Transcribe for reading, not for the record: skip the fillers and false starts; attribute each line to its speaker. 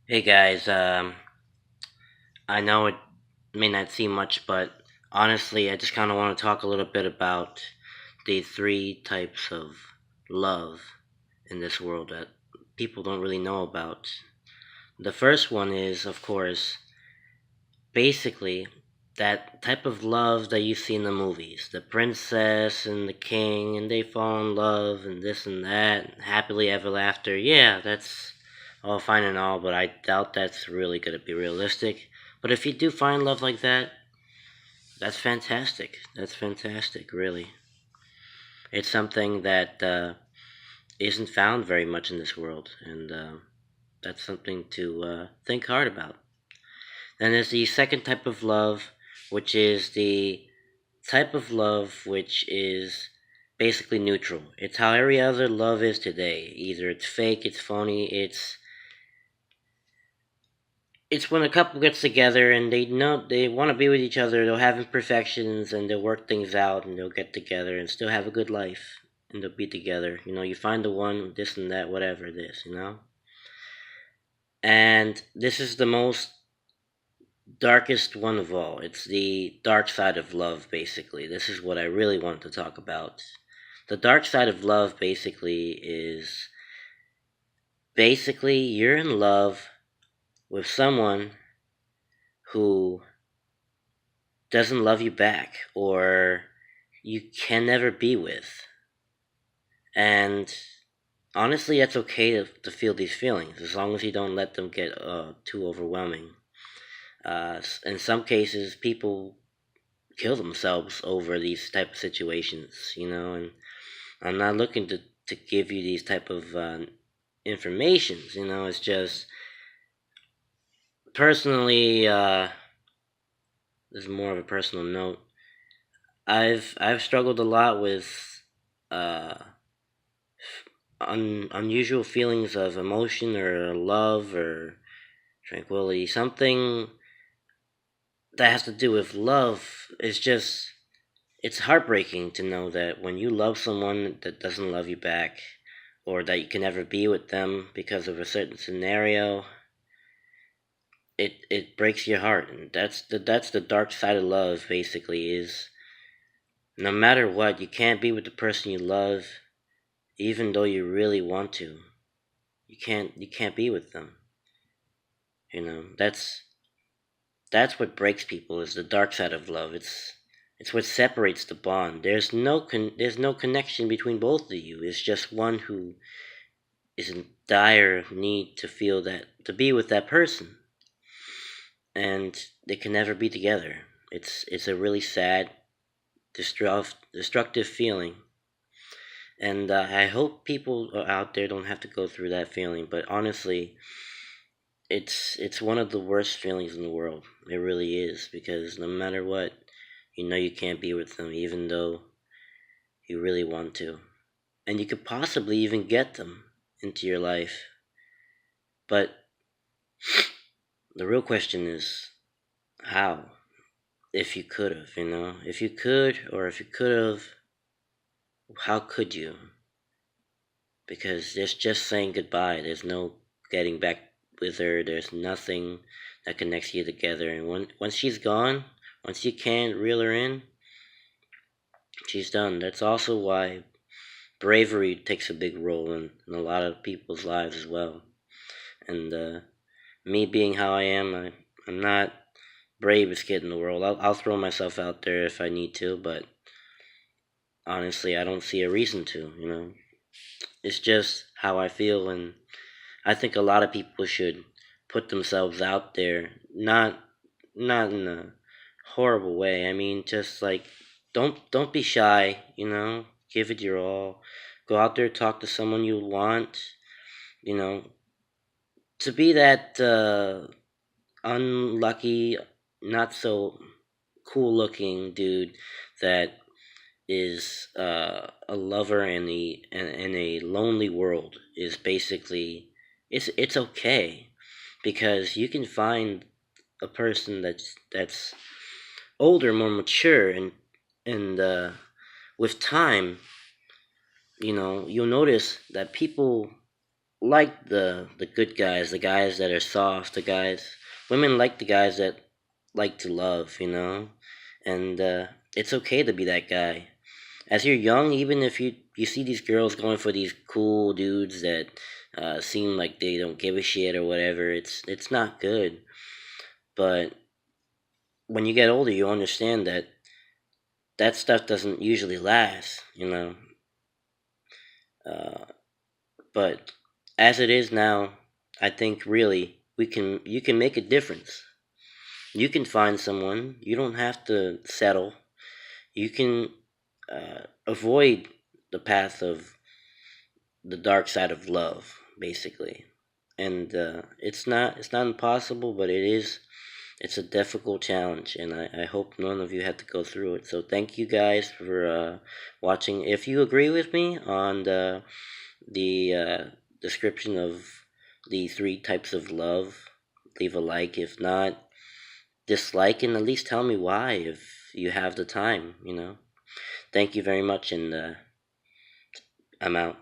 Speaker 1: Hey guys, I know it may not seem much, but honestly, I just kind of want to talk a little bit about the three types of love in this world that people don't really know about. The first one is, of course, basically that type of love that you see in the movies. The princess and the king, and they fall in love, and this and that, and happily ever after. Yeah, that's all fine and all, but I doubt that's really going to be realistic. But if you do find love like that, that's fantastic. That's fantastic, really. It's something that isn't found very much in this world, and that's something to think hard about. Then there's the second type of love, which is the type of love which is basically neutral. It's how every other love is today. Either it's fake, it's phony, it's when a couple gets together and they know they want to be with each other. They'll have imperfections and they'll work things out and they'll get together and still have a good life and they'll be together. You find the one, this and that, whatever it is. And this is the most darkest one of all. It's the dark side of love, basically. This is what I really want to talk about. The dark side of love, basically you're in love with someone who doesn't love you back or you can never be with. And honestly, that's okay to feel these feelings as long as you don't let them get too overwhelming. In some cases, people kill themselves over these type of situations, and I'm not looking to give you these type of informations. It's just personally, this is more of a personal note. I've struggled a lot with uh, unusual feelings of emotion or love or tranquility. Something that has to do with love is just it's heartbreaking to know that when you love someone that doesn't love you back or that you can never be with them because of a certain scenario, it breaks your heart. And that's the dark side of love, basically, is no matter what, you can't be with the person you love even though you really want to. You can't be with them. That's what breaks people, is the dark side of love. It's what separates the bond. There's no connection between both of you. It's just one who is in dire need to feel that, to be with that person, and they can never be together. It's a really sad, destructive feeling, and I hope people out there don't have to go through that feeling. But honestly, it's one of the worst feelings in the world. It really is, because no matter what, you can't be with them even though you really want to. And you could possibly even get them into your life. But the real question is how? If you could have. If you could, or if you could have, how could you? Because there's just saying goodbye. There's no getting back with her. There's nothing that connects you together. And once she's gone, once you can't reel her in, she's done. That's also why bravery takes a big role in a lot of people's lives as well. And me being how I am, I'm not bravest kid in the world. I'll throw myself out there if I need to, but honestly, I don't see a reason to. It's just how I feel, and I think a lot of people should put themselves out there, not in a horrible way. I mean, just like don't be shy. Give it your all. Go out there, talk to someone you want. You know, to be that unlucky, not so cool looking dude that is a lover in a lonely world is basically, it's okay, because you can find a person that's older, more mature, and with time, you'll notice that people like the good guys, the guys that are soft, the guys. Women like the guys that like to love, and it's okay to be that guy. As you're young, even if you see these girls going for these cool dudes that seem like they don't give a shit or whatever, it's not good. But when you get older, you understand that that stuff doesn't usually last. Uh, but as it is now, I think really you can make a difference. You can find someone. You don't have to settle. You can avoid the path of the dark side of love, basically. And it's not impossible, but it's a difficult challenge, and I hope none of you have to go through it. So thank you guys for watching. If you agree with me on the description of the three types of love, leave a like. If not, dislike, and at least tell me why if you have the time. Thank you very much, and I'm out.